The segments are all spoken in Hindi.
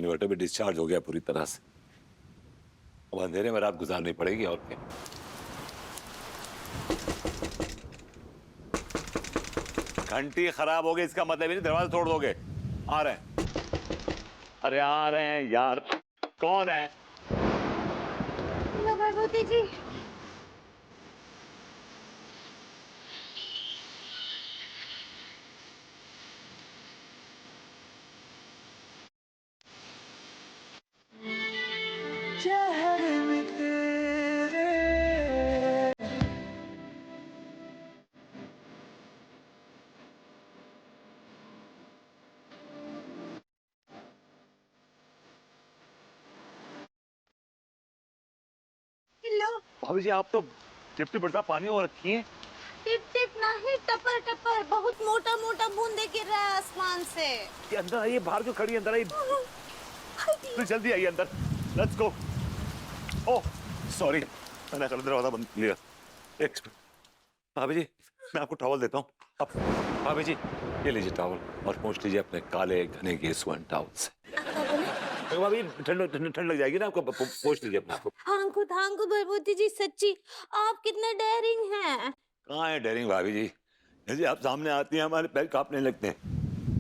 इन्वर्टर भी डिस्चार्ज हो गया पूरी तरह से। अब अंधेरे में रात गुजारनी पड़ेगी और क्या। घंटी खराब हो गई इसका मतलब नहीं दरवाजा तोड़ दोगे। आ रहे हैं, अरे आ रहे हैं यार। कौन है? भगवती जी। भाभी जी आप तो टिप बरसात पानी हो रखी है। टिप टिप नहीं, टपर टपर, बहुत मोटा मोटा बूंदे गिर रहा है आसमान से। ये अंदर आइए, बाहर क्यों खड़ी है? अंदर आइए, तो जल्दी आइए अंदर। Let's go. ओह सॉरी, मैंने गलत दरवाजा बंद कर लिया। एक भाभी जी मैं आपको टॉवल देता हूँ। अब भाभी जी ये लीजिए टॉवल और पोंछ लीजिए अपने काले घने के स्वर्ण टॉवल से। भाभी ठंड लग जाएगी ना आपको, पोंछ लीजिए अपने आपको। थांकू थांकू भगवती जी, सच्ची आप कितने डेयरिंग हैं। कहाँ है डेयरिंग भाभी जी? जैसे आप सामने आती हैं हमारे पैर कांपने लगते हैं।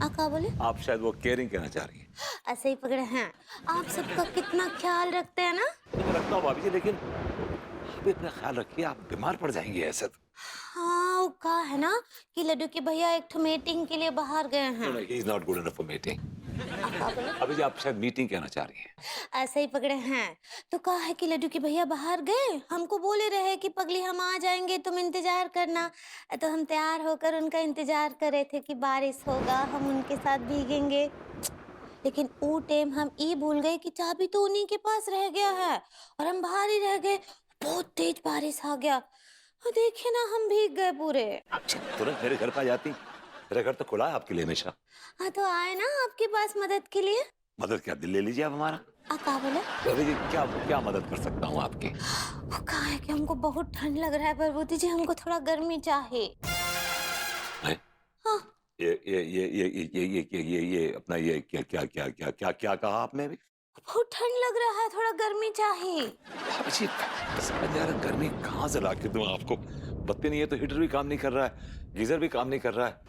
क्या बोले? आप शायद वो केयरिंग कहना चाह रही हैं। ऐसे ही पकड़े हैं। आप सबका कितना ख्याल रखते हैं ना। तो मैं रखता हूँ भाभी जी, लेकिन आप भी अपना ख्याल रखिए, आप बीमार पड़ जाएंगे ऐसे तो। हाँ वो कहा है ना कि लड्डू के भैया एक मीटिंग के लिए बाहर गए हैं। No, he is not good enough for meeting. क्या बोले? अभी जी आप शायद मीटिंग कहना चाह रही हैं। ऐसे ही पकड़े हैं। तो कहा है कि लड्डू के भैया बाहर गए, हमको बोले रहे कि पगली हम आ जाएंगे, तुम इंतजार करना। तो हम तैयार होकर उनका इंतजार कर रहे थे कि बारिश होगा, हम उनके साथ भीगेंगे। लेकिन वो टाइम हम ये भूल गए कि चाबी तो उन्हीं के पास रह गया है और हम बाहर ही रह गए। बहुत तेज बारिश आ गया और देखिए ना हम भीग गए पूरे। तुरंत मेरे घर पे आ जाती, मेरा घर तो खुला है आपके लिए हमेशा। हाँ तो आए ना आपके पास मदद के लिए। मदद क्या, दिल ले लीजिए आप हमारा। क्या बोले? अभी जी क्या क्या मदद कर सकता हूँ आपकी? वो कहा है कि हमको बहुत ठंड लग रहा है भगवती जी, हमको थोड़ा गर्मी चाहिए। हाँ। ये अपना ये क्या क्या क्या क्या क्या क्या कहा आपने अभी? बहुत ठंड लग रहा है, थोड़ा गर्मी चाहिए। भाभी जी समझ नहीं आ रहा, गर्मी कहाँ से ला के दूं आपको? बत्ती नहीं है तो हीटर भी काम नहीं कर रहा है, गीजर भी काम नहीं कर रहा है।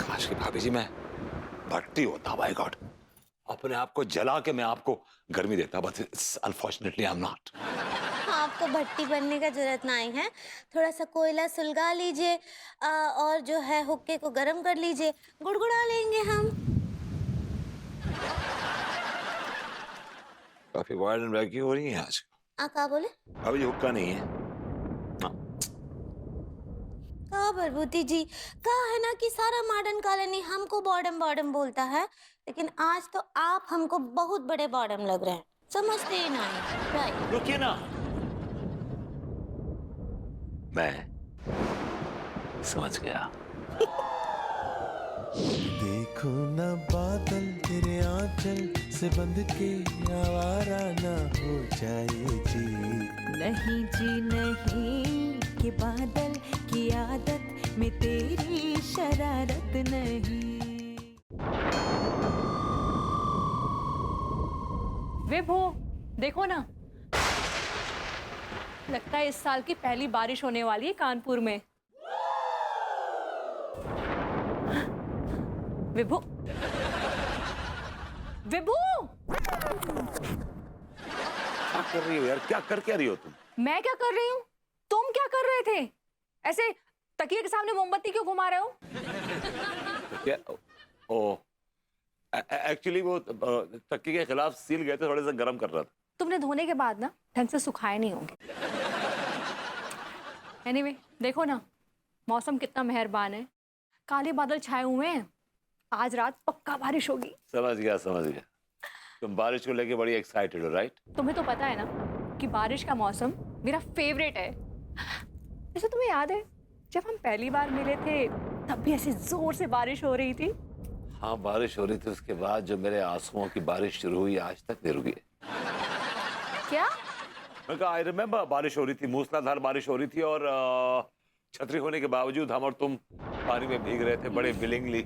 काश कि भाभी जी मैं भट्टी होता, बाय गॉड, अपने आप को जला के मैं आपको गर्मी देता, but unfortunately I am not. आपको भट्टी बनने का जरूरत नहीं है। थोड़ा सा कोयला सुलगा लीजिए और जो है हुक्के को गर्म कर लीजिए, गुड़गुड़ा लेंगे हम। काफी वाइल्ड एंड वैकी हो रही है आज। क्या बोले? अभी हुक्का नहीं है। कहा भगवती जी, कहा है ना कि सारा मॉडर्न कॉलोनी हमको बॉर्डम बॉर्डम बोलता है, लेकिन आज तो आप हमको बहुत बड़े बॉर्डम लग रहे हैं, समझते ही नहीं। राइट। रुकिए ना, मैं समझ गया। देखो ना बादल तेरे आंचल से बंध के आवारा ना हो जाए जी। नहीं जी नहीं, कि बादल की आदत में तेरी शरारत नहीं। विभू देखो ना, लगता है इस साल की पहली बारिश होने वाली है कानपुर में। विभू विभू क्या कर रही हो यार, क्या कर क्या रही हो तुम? मैं क्या कर रही हूँ, तुम क्या कर रहे थे? ऐसे तकिए के सामने मोमबत्ती क्यों घुमा रहे हो? क्या? ओ एक्चुअली वो तकिए के खिलाफ सील गए थे, थोड़े से गर्म कर रहा था। तुमने धोने के बाद ना ढंग से सुखाए नहीं होंगे। एनीवे देखो ना, मौसम कितना मेहरबान है, काले बादल छाए हुए हैं, आज रात पक्का बारिश होगी। समझ गया समझ गया, तुम बारिश को लेके बड़ी एक्साइटेड हो, राइट? तुम्हें तो पता है ना कि बारिश का मौसम मेरा फेवरेट है। वैसे तुम्हें याद है जब हम पहली बार मिले थे तब भी ऐसे जोर से बारिश हो रही थी? हाँ बारिश हो रही थी, उसके बाद जो मेरे आंसुओं की बारिश शुरू हुई आज तक नहीं रुकी। क्या? मैं कहा आई रिमेम्बर, बारिश हो रही थी, मूसलाधार बारिश हो रही थी और छतरी होने के बावजूद हम और तुम पानी में भीग रहे थे बड़े विलिंगली।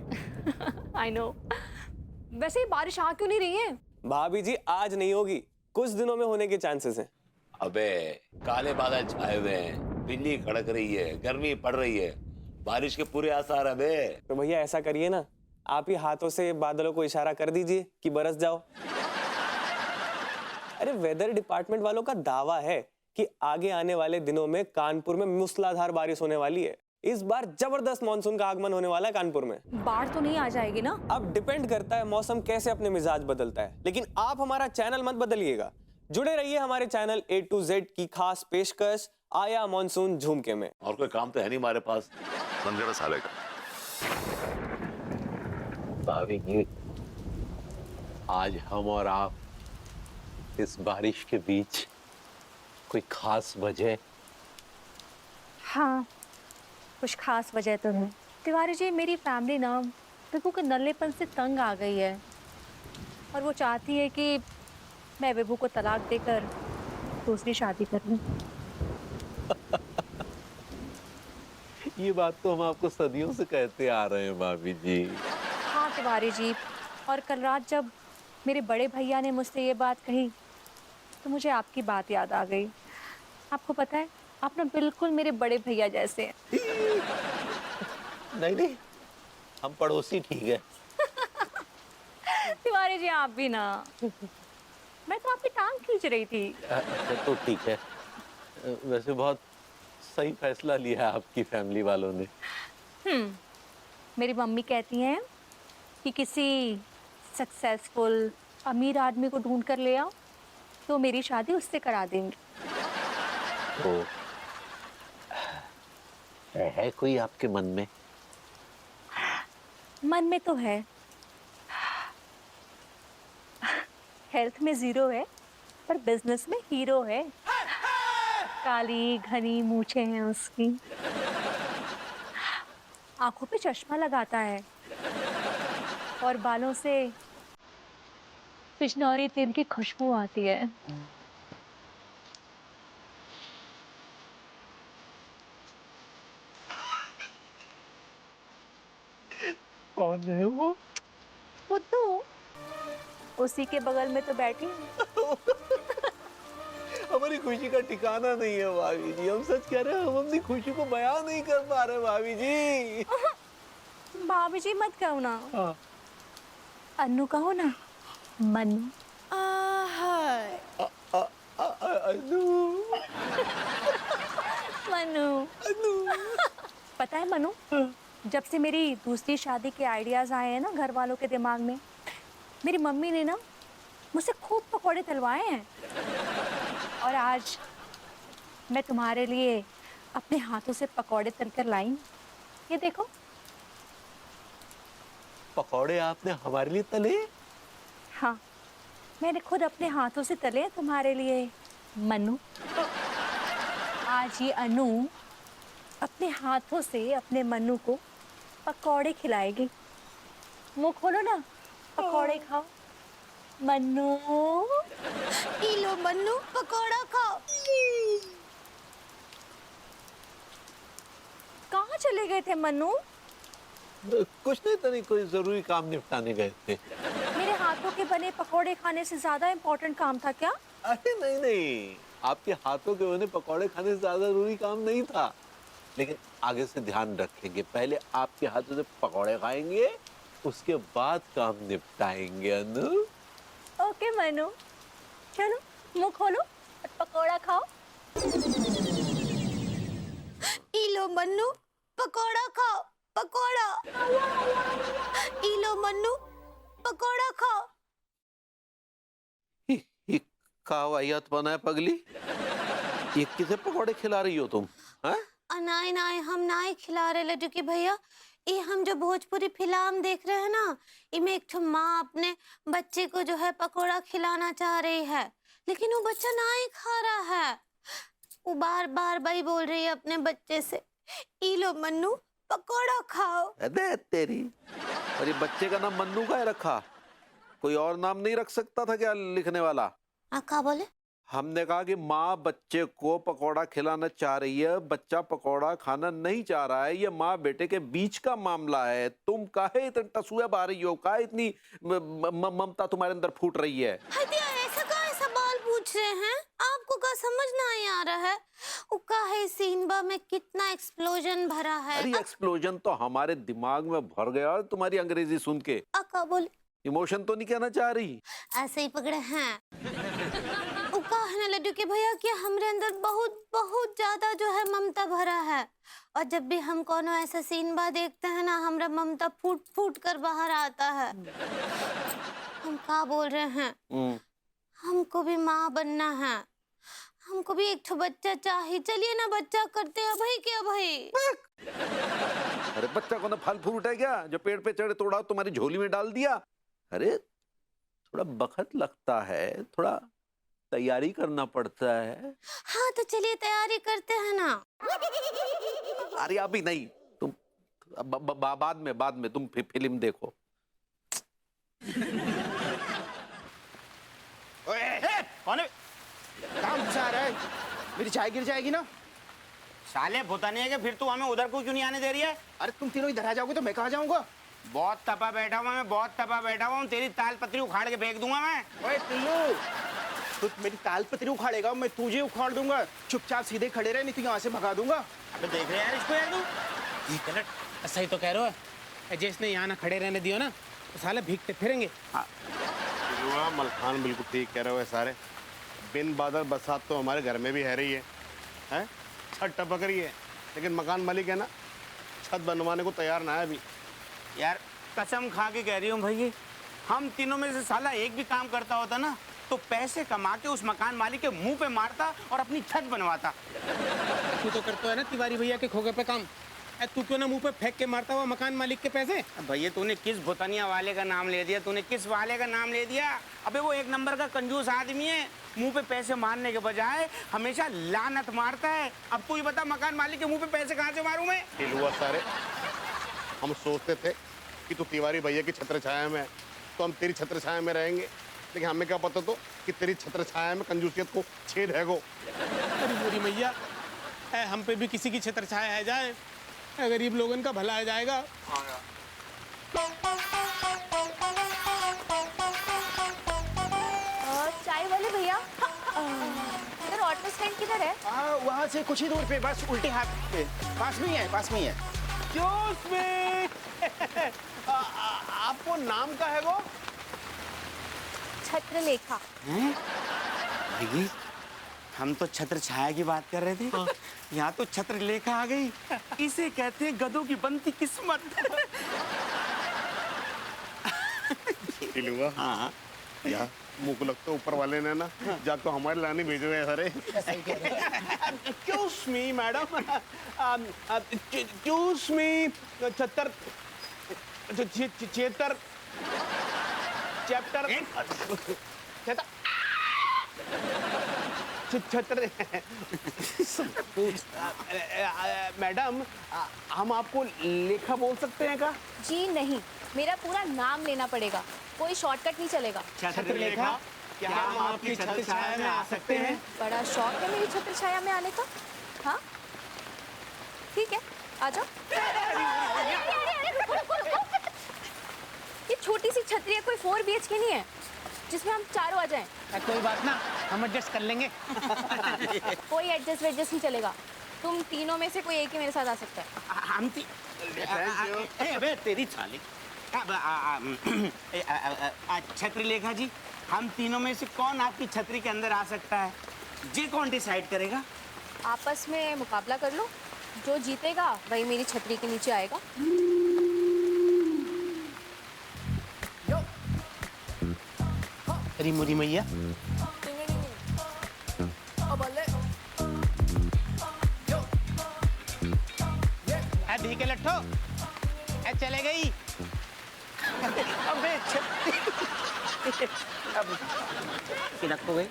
I know. वैसे ही बारिश आ क्यों नहीं रही है? भाभी जी आज नहीं होगी, कुछ दिनों में होने के चांसेस हैं। अबे काले बादल छाए हुए हैं, बिजली कड़क रही है, गर्मी पड़ रही है, बारिश के पूरे आसार है बे। तो भैया ऐसा करिए ना, आप ही हाथों से बादलों को इशारा कर दीजिए कि बरस जाओ। अरे वेदर डिपार्टमेंट वालों का दावा है कि आगे आने वाले दिनों में कानपुर में मूसलाधार बारिश होने वाली है। इस बार जबरदस्त मानसून का आगमन होने वाला है कानपुर में। बाढ़ तो नहीं आ जाएगी ना? अब डिपेंड करता है मौसम कैसे अपने मिजाज बदलता है, लेकिन आप हमारा चैनल मत बदलिएगा। जुड़े रहिए हमारे चैनल A to Z की खास पेशकश आया मानसून झुमके में। और कोई काम तो है नहीं हमारे पास, बंद करो साले का। भाभी जी, आज हम और आप इस बारिश के बीच कोई खास वजह? हाँ, कुछ खास वजह तो है। तिवारी जी, मेरी फैमिली ना विभू के नल्लेपन से तंग आ गई है और वो चाहती है कि मैं विभू को तलाक देकर दूसरी शादी कर लूं। ये बात तो हम आपको सदियों से कहते आ रहे हैं भाभी जी। हाँ तिवारी जी, और कल रात जब मेरे बड़े भैया ने मुझसे ये बात कही तो मुझे आपकी बात याद आ गई। आपको पता है, आप ना बिल्कुल मेरे बड़े भैया जैसे हैं। नहीं नहीं, हम पड़ोसी ठीक है। तिवारी जी आप भी ना, मैं तो आपकी टांग खींच रही थी। अच्छा तो ठीक है। वैसे बहुत सही फैसला लिया है आपकी फैमिली वालों ने। मेरी मम्मी कहती हैं कि किसी सक्सेसफुल अमीर आदमी को ढूंढ कर ले आओ तो मेरी शादी उससे करा देंगे। तो है कोई आपके मन में? मन में तो है, हेल्थ में 0 है पर बिजनेस में हीरो है। काली घनी मूछें हैं उसकी, आंखों पे चश्मा लगाता है और बालों से पिछनौरी तेल की खुशबू आती है। कौन है वो? तो उसी के बगल में तो बैठी हूँ। हमारी खुशी का ठिकाना नहीं है भाभी जी, हम सच कह रहे हैं, हम अपनी खुशी को बयान नहीं कर पा रहे भाभी जी। भाभी जी मत कहो ना। हाँ। अन्नू कहो ना, मनु। मनु। पता है मनु, जब से मेरी दूसरी शादी के आइडियाज आए हैं ना घर वालों के दिमाग में, मेरी मम्मी ने ना मुझसे खूब पकौड़े तलवाए हैं और आज मैं तुम्हारे लिए अपने हाथों से पकौड़े तलकर लाई। ये देखो। पकौड़े आपने हमारे लिए तले? हाँ, मैंने खुद अपने हाथों से तले हैं तुम्हारे लिए मनु। आज ये अनु अपने हाथों से अपने मनु को पकौड़े खिलाएगी। मुंह खोलो ना, पकौड़े खाओ। मनु, पी लो मन्नू, पकोड़ा खाओ। कहाँ चले गए थे मनु? कुछ नहीं, तो नहीं, कोई जरूरी काम निपटाने गए थे। मेरे हाथों के बने पकौड़े खाने से ज्यादा इम्पोर्टेंट काम था क्या? अरे नहीं नहीं, आपके हाथों के बने पकौड़े खाने से ज्यादा जरूरी काम नहीं था, लेकिन आगे से ध्यान रखेंगे। पहले आपके हाथों से पकौड़े खाएंगे, उसके बाद काम निपटाएंगे अनु। ओके मनु, चलो मुंह खोलो और पकौड़ा खाओ। पी लो मन्नू, पकोड़ा खाओ। पकोड़ा। पी लो मन्नू, पकोड़ा खाओ। ये का वाहियात बना है पगली? ये किसे पकौड़े खिला रही हो तुम? हाँ? नाई नाई, हम नाई खिला रहे लड्डू के भैया। ये हम जो भोजपुरी फिल्म देख रहे हैं ना, इनमें एक ठो माँ अपने बच्चे को जो है पकोड़ा खिलाना चाह रही है, लेकिन वो बच्चा नाई खा रहा है। वो बार बार वही बोल रही है अपने बच्चे से, ई लो मन्नू, पकोड़ा खाओ। अरे तेरी, और ये बच्चे का नाम मन्नू का है रखा? कोई और नाम नहीं रख सकता था क्या लिखने वाला? क्या बोले? हमने कहा कि माँ बच्चे को पकौड़ा खिलाना चाह रही है, बच्चा पकौड़ा खाना नहीं चाह रहा है। ये माँ बेटे के बीच का मामला है। तुम काहे इतने टसूए बा रही हो? काहे इतनी ममता तुम्हारे अंदर फूट रही है? हदिया ऐसा काहे सवाल पूछ रहे हैं? आपको का समझ ना आ रहा है? वो काहे सीनबा में कितना एक्सप्लोजन भरा है। अरे एक्सप्लोजन तो हमारे दिमाग में भर गया तुम्हारी अंग्रेजी सुन के। अका बोले इमोशन तो नहीं कहना चाह रही? ऐसे ही पकड़े हैं। वो कहा ना लड्डू के भैया कि हमरे अंदर बहुत बहुत ज्यादा जो है ममता भरा है, और जब भी हम कोनो ऐसा सीन बा देखते हैं ना, हमरा ममता फूट फूट कर बाहर आता है। हम क्या बोल रहे हैं, हमको भी माँ बनना है, हमको भी एक ठो बच्चा चाहिए। चलिए ना बच्चा करते हैं भाई। क्या भाई? अरे बच्चा को ना फल फ्रूट है क्या जो पेड़ पे चढ़े तोड़ा तुम्हारी झोली में डाल दिया? अरे थोड़ा वक्त लगता है, थोड़ा तैयारी करना पड़ता है। हाँ तो चलिए तैयारी करते हैं ना। अरे अभी नहीं, तुम बाद में तुम फिल्म देखो। कौन है? काम घुसा रहा है, मेरी चाय गिर जाएगी ना। साले भुताने है कि फिर तू हमें उधर को क्यों नहीं आने दे रही है? अरे तुम तीनों इधर आ जाओगे तो मैं कहाँ जाऊंगा? बहुत तपा बैठा हुआ मैं, बहुत तपा बैठा हुआ हूँ। तेरी ताल पत्री उखाड़ के फेंक दूंगा मैं। ओए टिल्लू, तू मेरी ताल पत्री उखाड़ेगा, मैं तुझे उखाड़ दूंगा। चुपचाप सीधे खड़े रहे, नहीं तो यहाँ से भगा दूंगा। अबे देख रहे यार इसको यार तू। गलत सही तो कह रहे हो। जिसने यहाँ ना खड़े रहने दियो ना तो साले भीगते फिरेंगे। मलखान बिल्कुल ठीक कह रहे हो सारे। बिन बादल बरसात तो हमारे घर में भी है रही है, हैं? छत टपक रही है, लेकिन मकान मालिक है ना, छत बनवाने को तैयार ना है अभी। यार कसम खा के कह रही हूँ भाई, हम तीनों में से साला एक भी काम करता होता ना तो पैसे कमा के उस मकान मालिक के मुंह पे मारता और अपनी छत बनवाता। तू तो करता है ना तिवारी भैया के खोखे पे काम। तू क्यों ना मुंह पे फेंक के मारता हुआ मकान मालिक के पैसे? भैया तूने किस भुतनिया वाले का नाम ले दिया? तूने किस वाले का नाम ले दिया? अबे वो एक नंबर का कंजूस आदमी है, मुंह पे पैसे मारने के बजाय हमेशा लानत मारता है। अब तू ही बता, मकान मालिक के मुंह पे पैसे कहाँ से मारूं मैं? हुआ सारे, हम सोचते थे कि तू तिवारी भैया की छत्र छाया में है तो हम तेरी छत्र छाया में रहेंगे, लेकिन हमें क्या पता तो कि तेरी छत्र छाया में कंजूसियत को छेद है गो। अरे मोरी मैया, हम पे भी किसी की छत्र छाया है जाए, गरीब लोगन का भला है जाएगा। चाय वाले भैया, इधर ऑटो स्टैंड किधर है? वहाँ से कुछ ही दूर पे, बस उल्टे हाथ पे, पास में ही है, पास में ही है। क्यों में आपको नाम का है वो? छत्रलेखा। भैया हम तो छत्र छाया की बात कर रहे थे, यहाँ तो छत्र लेखा आ गई। इसे कहते हैं गधों की बनती किस्मत। हाँ यार, मुंह को लगता है ऊपर वाले ने ना जाकर हमारे लाने भेजे हुए सारे। Excuse me, madam. Excuse me, छत्तर चेतर चैप्टर छत्र। मैडम, हम आपको लेखा बोल सकते हैं क्या? जी नहीं, मेरा पूरा नाम लेना पड़ेगा, कोई शॉर्टकट नहीं चलेगा। छत्रलेखा, क्या हम आपकी छत्र छाया में आ सकते हैं? बड़ा शौक है मेरी छत्र छाया में आने का। हाँ ठीक है, आ जाओ। ये छोटी सी छतरी है, कोई 4 BHK नहीं है जिसमें हम चारों आ जाएं। कोई बात ना, हम एडजस्ट कर लेंगे। कोई एडजस्ट वेडजस्ट नहीं चलेगा, तुम तीनों में से कोई एक ही मेरे साथ आ सकता है। हम अबे तेरी साली। छत्रलेखा जी, हम तीनों में से कौन आपकी छतरी के अंदर आ सकता है? जी कौन डिसाइड करेगा? आपस में मुकाबला कर लो, जो जीतेगा वही मेरी छतरी के नीचे आएगा। अरे मोरी मैया, धी के लट्ठो चले गई। अबे हो गई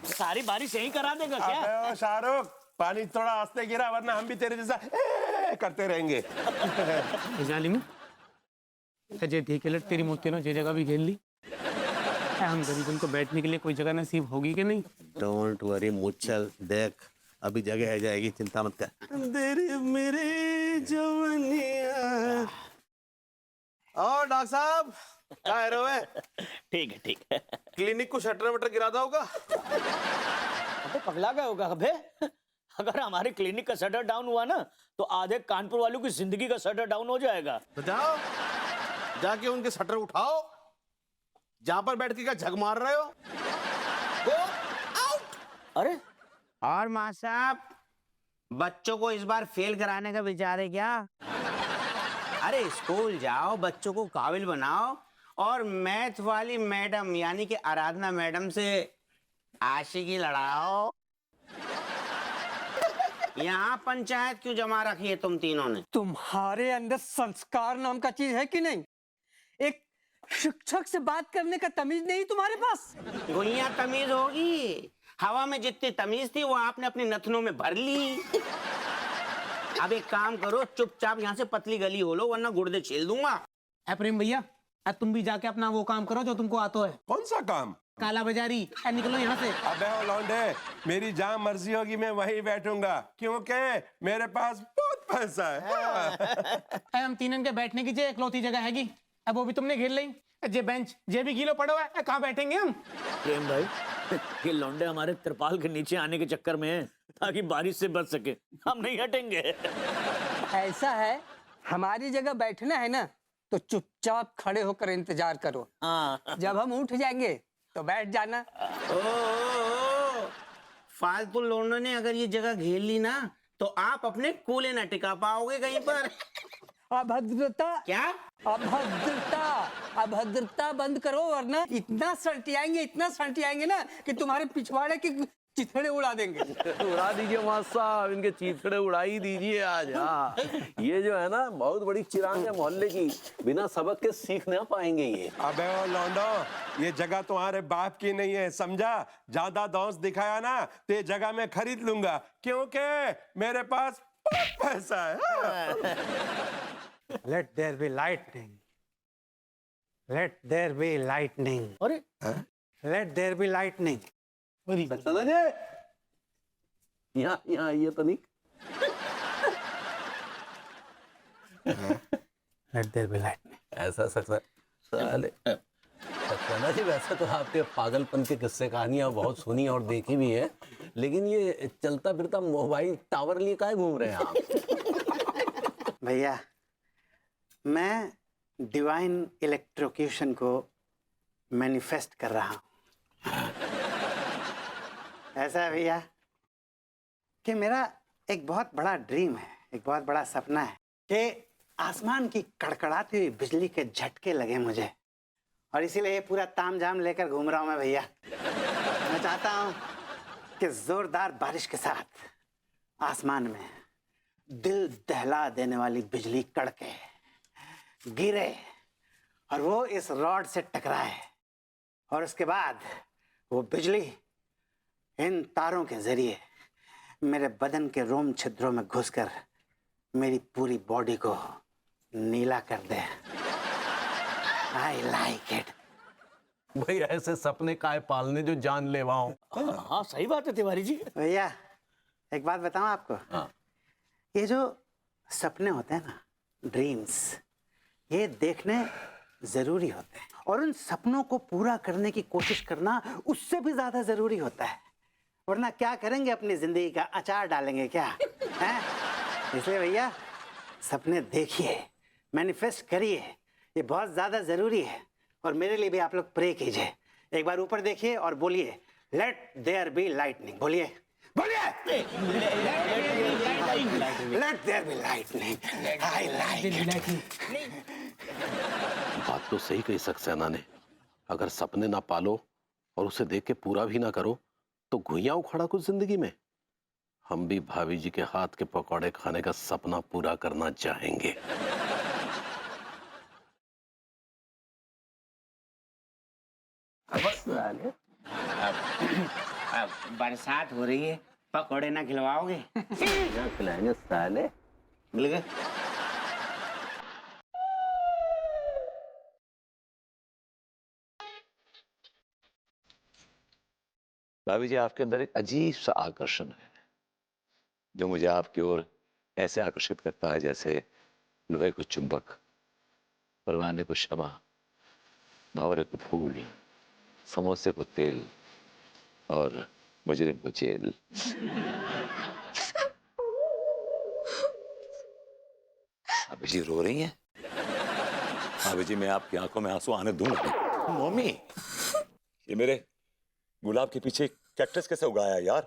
सारी बारिश यही करा देगा क्या? अबे ओ शाहरुख, पानी थोड़ा आस्ते गिरा वरना हम भी तेरे जैसा करते रहेंगे। जालिम, जे धी के लट तेरी मूर्ति ने जे जगह भी घेर ली। हम गरीबन को बैठने के लिए कोई जगह नसीब होगी कि नहीं? डोंट वरी मुच्छल, देख अभी जगह आ जाएगी, चिंता मत कर। तेरे मेरे जवानिया। और डॉक्टर साहब क्या है रो है? ठीक है ठीक है। क्लिनिक को शटर वटर गिरा होगा। अबे पगला गया होगा अबे। अगर हमारे क्लिनिक का शटर डाउन हुआ ना तो आधे कानपुर वालों की जिंदगी का शटर डाउन हो जाएगा। तो जाओ जाके उनके शटर उठाओ, जहां पर बैठ के क्या झग मार रहे हो। Go out. अरे और माँ साहब, बच्चों को इस बार फेल कराने का विचार है क्या? अरे स्कूल जाओ, बच्चों को काबिल बनाओ और मैथ वाली मैडम यानी कि आराधना मैडम से आशिकी लड़ाओ। यहाँ पंचायत क्यों जमा रखी है तुम तीनों ने? तुम्हारे अंदर संस्कार नाम का चीज है कि नहीं? एक शिक्षक से बात करने का तमीज नहीं तुम्हारे पास? गुइया तमीज होगी, हवा में जितनी तमीज थी वो आपने अपनी नथनों में भर ली। अब एक काम करो, चुपचाप यहाँ से पतली गली हो लो वरना गुर्दे छील दूंगा। प्रेम भैया, अब तुम भी जाके अपना वो काम करो जो तुमको आता है। कौन सा काम? काला बाजारी। निकलो यहाँ से। अबे ओ लौंडे, मेरी जहाँ मर्जी होगी मैं वहीं बैठूंगा, क्योंकि मेरे पास बहुत पैसा है। हम तीनन के बैठने की जे इकलौती जगह हैगी, अब वो भी तुमने घेर ली। जे बेंच जे भी गीलो पड़ो है, कहाँ बैठेंगे हम? प्रेम भाई, ये लौंडे हमारे त्रिपाल के नीचे आने के चक्कर में हैं ताकि बारिश से बच सके। हम नहीं हटेंगे। ऐसा है, हमारी जगह बैठना है ना तो चुपचाप खड़े होकर इंतजार करो। हाँ। जब हम उठ जाएंगे तो बैठ जाना। ओ, फालतू लोगों ने अगर ये जगह घेर ली ना तो आप अपने कूले न टिका पाओगे कहीं पर। अभद्रता क्या? अभद्रता, अभद्रता बंद करो वरना इतना सल्टियाएंगे ना कि तुम्हारे पिछवाड़े के चिथड़े उड़ा देंगे। उड़ा दीजिए मास्टर साहब, इनके चीथड़े उड़ा ही दीजिए आज। हाँ, ये जो है ना बहुत बड़ी चिराग है मोहल्ले की, बिना सबक के सीख ना पाएंगे ये। अबे ओ लौंडो, ये जगह तुम्हारे बाप की नहीं है, समझा? ज्यादा दौस दिखाया ना तो ये जगह मैं खरीद लूंगा, क्योंकि मेरे पास बहुत पैसा है। Let there be lightning. Let there be lightning. अरे Let there be lightning. सदा जी, यहाँ आइए तनिक। Let there be lightning. ऐसा साले सक्सेना जी, वैसे तो आपके पागलपन के किस्से कहानियां बहुत सुनी और देखी भी है, लेकिन ये चलता फिरता मोबाइल टावर लिए काहे घूम रहे हैं आप? भैया, मैं डिवाइन इलेक्ट्रोक्यूशन को मैनिफेस्ट कर रहा हूँ। ऐसा है भैया कि मेरा एक बहुत बड़ा ड्रीम है, एक बहुत बड़ा सपना है कि आसमान की कड़कड़ाती हुई बिजली के झटके लगे मुझे, और इसीलिए ये पूरा तामझाम लेकर घूम रहा हूँ मैं भैया। मैं चाहता हूँ कि जोरदार बारिश के साथ आसमान में दिल दहला देने वाली बिजली कड़के गिरे और वो इस रॉड से टकराए, और उसके बाद वो बिजली इन तारों के जरिए मेरे बदन के रोम छिद्रों में घुसकर मेरी पूरी बॉडी को नीला कर दे। आई लाइक इट। भाई ऐसे सपने काय पालने जो जान लेवाओ। हाँ सही बात है तिवारी जी। भैया एक बात बताऊं आपको। हाँ। ये जो सपने होते हैं ना, ड्रीम्स, ये देखने जरूरी होते हैं, और उन सपनों को पूरा करने की कोशिश करना उससे भी ज्यादा जरूरी होता है, वरना क्या करेंगे, अपनी जिंदगी का अचार डालेंगे क्या हैं? इसलिए भैया सपने देखिए, मैनिफेस्ट करिए, ये बहुत ज्यादा जरूरी है, और मेरे लिए भी आप लोग प्रे कीजिए। एक बार ऊपर देखिए और बोलिए लेट देयर बी लाइटनिंग। बोलिए बोलिए let there be lightning. I like it. बात तो सही कही सक्सेना ने, अगर सपने ना पालो और उसे देख के पूरा भी ना करो तो घुइयां उखाड़ा कुछ जिंदगी में। हम भी भाभी जी के हाथ के पकौड़े खाने का सपना पूरा करना चाहेंगे। बरसात हो रही है, पकौड़े ना खिलवाओगे? खिलाएंगे साले। मिल गए। भाभी जी, आपके अंदर एक अजीब सा आकर्षण है जो मुझे आपकी ओर ऐसे आकर्षित करता है जैसे लोहे को चुंबक, परवाने को शमा, भंवरे को फूल, समोसे को तेल और मुजरिम को जेल। भाभी जी रो रही हैं? भाभी जी, मैं आपकी आंखों में आंसू आने दूंगा। मम्मी, ये मेरे गुलाब के पीछे कैक्टस कैसे उगाया यार?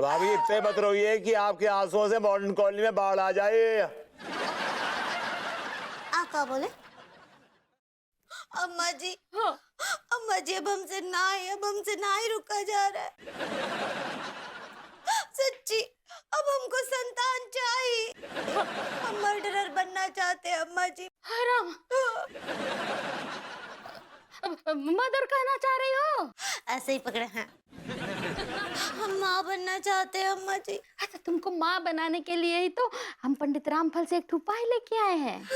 भाभी इतने मत रोइए कि आपके आंसुओं से मॉडर्न कॉलोनी में बाढ़ आ जाए। आप क्या बोले? अम्मा जी, अम्मा जी, अब हमसे ना ही रुका जा रहा है। सच्ची, अब हमको संतान चाहिए। हम मर्डरर बनना चाहते हैं अम्मा जी। हराम, मदर कहना चाह रही हो? ऐसे ही पकड़े हैं। हम माँ बनना चाहते हैं अम्मा जी। अच्छा, तुमको माँ बनाने के लिए ही तो हम पंडित रामफल से एक ठुपाई लेके आए हैं।